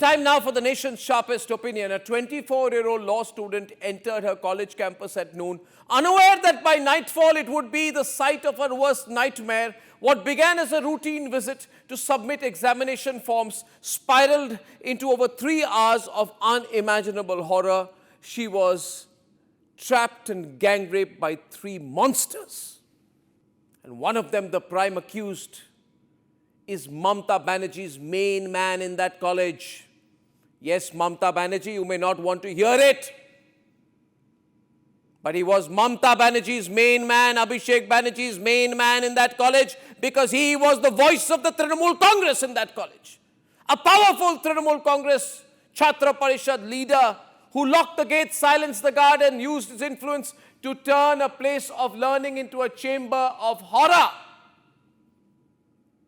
Time now for the nation's sharpest opinion. A 24-year-old law student entered her college campus at noon, unaware that by nightfall it would be the site of her worst nightmare. What began as a routine visit to submit examination forms spiraled into over 3 hours of unimaginable horror. She was trapped and gang raped by 3 monsters. And one of them, the prime accused, is Mamata Banerjee's main man in that college. Yes, Mamata Banerjee, you may not want to hear it, but he was Mamata Banerjee's main man, Abhishek Banerjee's main man in that college, because he was the voice of the Trinamool Congress in that college. A powerful Trinamool Congress Chhatra Parishad leader who locked the gates, silenced the guard, and used his influence to turn a place of learning into a chamber of horror.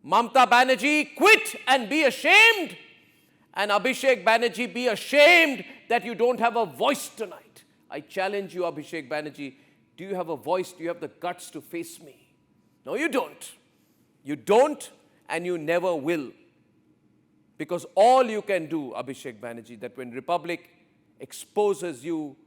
Mamata Banerjee, quit and be ashamed. And Abhishek Banerjee, be ashamed that you don't have a voice tonight. I challenge you, Abhishek Banerjee. Do you have a voice? Do you have the guts to face me? No, you don't. You don't, and you never will. Because all you can do, Abhishek Banerjee, that when Republic exposes you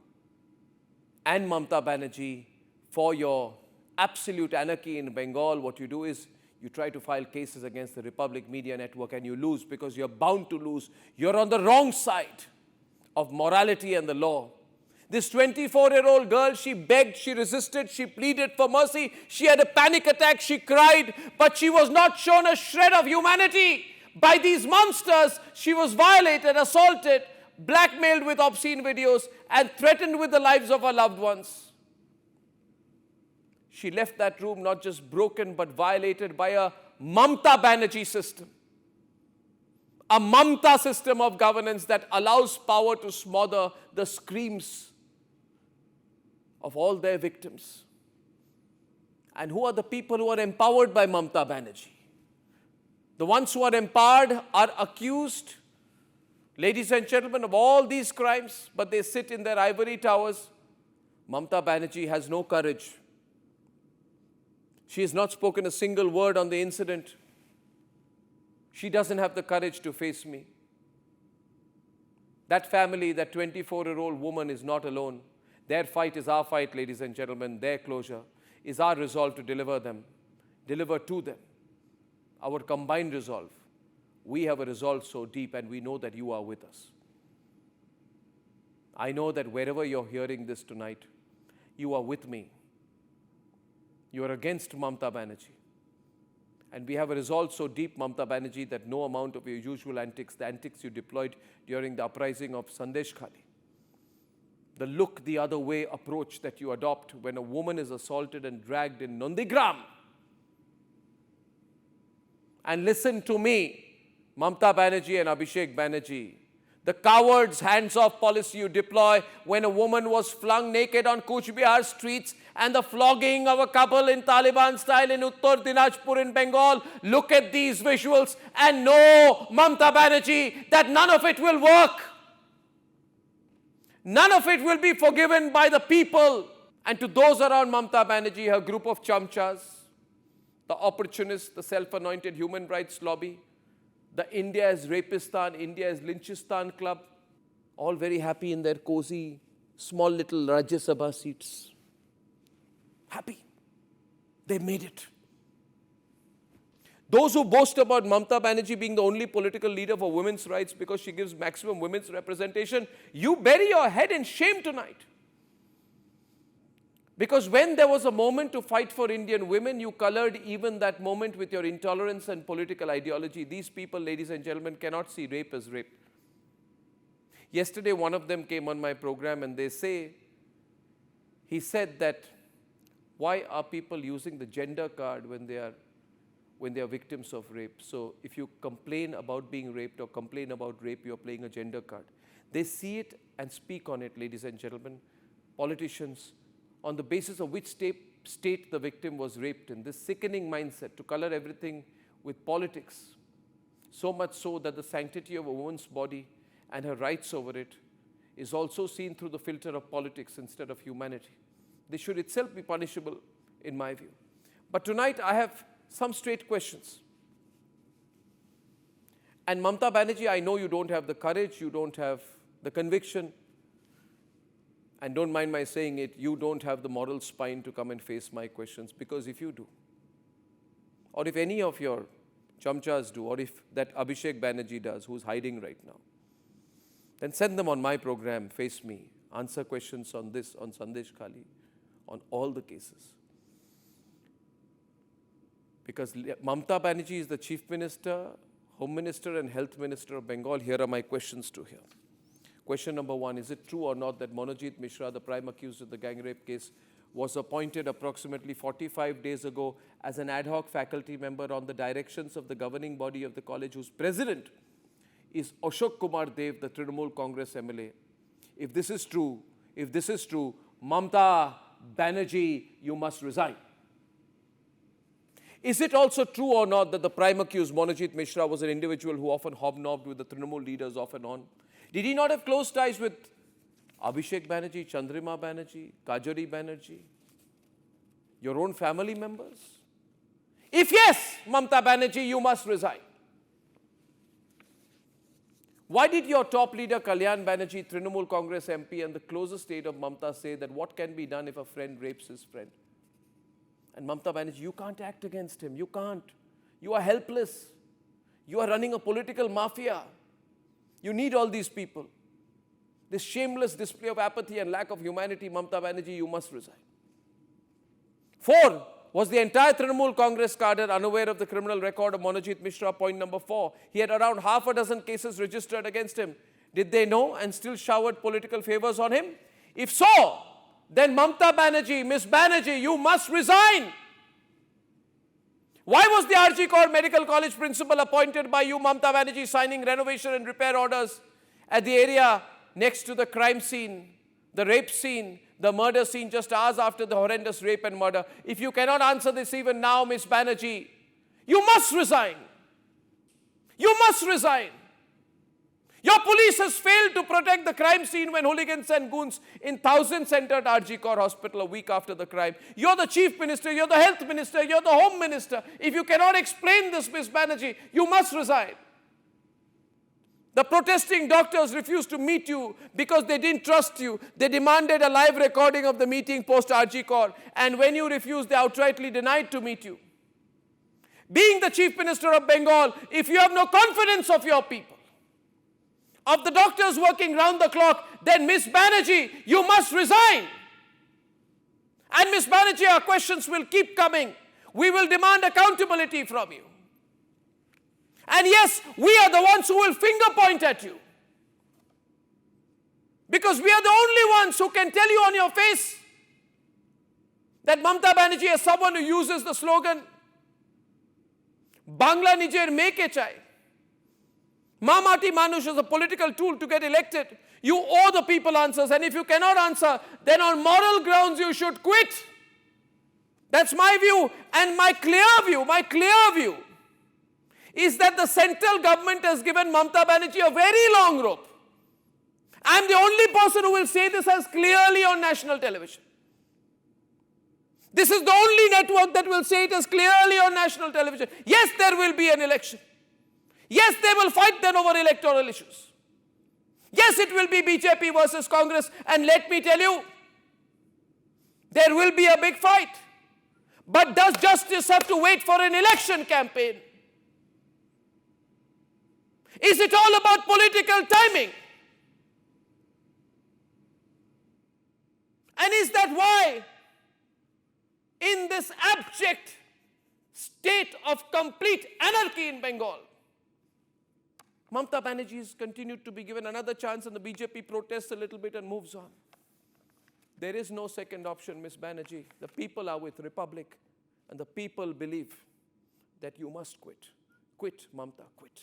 and Mamata Banerjee for your absolute anarchy in Bengal, what you do is you try to file cases against the Republic Media Network and you lose because you're bound to lose. You're on the wrong side of morality and the law. This 24-year-old girl, she begged, she resisted, she pleaded for mercy. She had a panic attack, she cried, but she was not shown a shred of humanity. By these monsters, she was violated, assaulted, blackmailed with obscene videos, and threatened with the lives of her loved ones. She left that room not just broken but violated by a Mamata Banerjee system. A Mamata system of governance that allows power to smother the screams of all their victims. And who are the people who are empowered by Mamata Banerjee? The ones who are empowered are accused, ladies and gentlemen, of all these crimes, but they sit in their ivory towers. Mamata Banerjee has no courage. She has not spoken a single word on the incident. She doesn't have the courage to face me. That family, that 24-year-old woman is not alone. Their fight is our fight, ladies and gentlemen. Their closure is our resolve to deliver to them. Our combined resolve. We have a resolve so deep and we know that you are with us. I know that wherever you're hearing this tonight, you are with me. You are against Mamata Banerjee. And we have a resolve so deep, Mamata Banerjee, that no amount of your usual antics, the antics you deployed during the uprising of Sandesh Khali, the look the other way approach that you adopt when a woman is assaulted and dragged in Nandigram. And listen to me, Mamata Banerjee and Abhishek Banerjee, the coward's hands-off policy you deploy when a woman was flung naked on Kuch Bihar streets and the flogging of a couple in Taliban style in Uttar Dinajpur in Bengal. Look at these visuals and know, Mamata Banerjee, that none of it will work. None of it will be forgiven by the people. And to those around Mamata Banerjee, her group of chamchas, the opportunists, the self-anointed human rights lobby, the India is Rapistan, India is Lynchistan club, all very happy in their cozy, small little Rajya Sabha seats. Happy. They made it. Those who boast about Mamata Banerjee being the only political leader for women's rights because she gives maximum women's representation, you bury your head in shame tonight. Because when there was a moment to fight for Indian women, you colored even that moment with your intolerance and political ideology. These people, ladies and gentlemen, cannot see rape as rape. Yesterday, one of them came on my program and he said that, why are people using the gender card when they are victims of rape? So if you complain about being raped or complain about rape, you're playing a gender card. They see it and speak on it, ladies and gentlemen. Politicians, on the basis of which state the victim was raped in. This sickening mindset to color everything with politics. So much so that the sanctity of a woman's body and her rights over it is also seen through the filter of politics instead of humanity. This should itself be punishable, in my view. But tonight I have some straight questions. And Mamata Banerjee, I know you don't have the courage, you don't have the conviction, and don't mind my saying it, you don't have the moral spine to come and face my questions, because if you do, or if any of your chamchas do, or if that Abhishek Banerjee does, who's hiding right now, then send them on my program, Face Me, answer questions on this, on Sandesh Khali, on all the cases. Because Mamata Banerjee is the Chief Minister, Home Minister and Health Minister of Bengal. Here are my questions to her. Question number 1, is it true or not that Monojit Mishra, the prime accused of the Gangrape case, was appointed approximately 45 days ago as an ad hoc faculty member on the directions of the governing body of the college, whose president is Ashok Kumar Dev, the Trinamool Congress MLA? If this is true, Mamata Banerjee, you must resign. Is it also true or not that the prime accused, Monojit Mishra, was an individual who often hobnobbed with the Trinamool leaders off and on? Did he not have close ties with Abhishek Banerjee, Chandrima Banerjee, Kajari Banerjee, your own family members? If yes, Mamata Banerjee, you must resign. Why did your top leader, Kalyan Banerjee, Trinamool Congress MP, and the closest aide of Mamata say that what can be done if a friend rapes his friend? And Mamata Banerjee, you can't act against him. You can't. You are helpless. You are running a political mafia. You need all these people. This shameless display of apathy and lack of humanity, Mamata Banerjee, you must resign. 4, was the entire Trinamool Congress cadre unaware of the criminal record of Monojit Mishra? Point number 4, he had around half a dozen cases registered against him. Did they know and still showered political favors on him? If so, then Mamata Banerjee, Miss Banerjee, you must resign. Why was the RG Kaur Medical College principal appointed by you, Mamata Banerjee, signing renovation and repair orders at the area next to the crime scene, the rape scene, the murder scene, just hours after the horrendous rape and murder? If you cannot answer this even now, Miss Banerjee, you must resign. You must resign. Your police has failed to protect the crime scene when hooligans and goons in thousands entered RG Kaur Hospital a week after the crime. You're the Chief Minister, you're the Health Minister, you're the Home Minister. If you cannot explain this, Miss Banerjee, you must resign. The protesting doctors refused to meet you because they didn't trust you. They demanded a live recording of the meeting post RG Kaur, and when you refused, they outrightly denied to meet you. Being the Chief Minister of Bengal, if you have no confidence of your people, of the doctors working round the clock, then Miss Banerjee, you must resign. And Miss Banerjee, our questions will keep coming. We will demand accountability from you. And yes, we are the ones who will finger point at you. Because we are the only ones who can tell you on your face that Mamata Banerjee is someone who uses the slogan, Bangla Nijer Meke Chai. Mamati Manush is a political tool to get elected. You owe the people answers, and if you cannot answer, then on moral grounds you should quit. That's my view, and my clear view is that the central government has given Mamata Banerjee a very long rope. I'm the only person who will say this as clearly on national television. This is the only network that will say it as clearly on national television. Yes, there will be an election. Yes, they will fight then over electoral issues. Yes, it will be BJP versus Congress. And let me tell you, there will be a big fight. But does justice have to wait for an election campaign? Is it all about political timing? And is that why, in this abject state of complete anarchy in Bengal, Mamata Banerjee has continued to be given another chance, and the BJP protests a little bit and moves on? There is no second option, Ms. Banerjee. The people are with Republic, and the people believe that you must quit. Quit, Mamata, quit.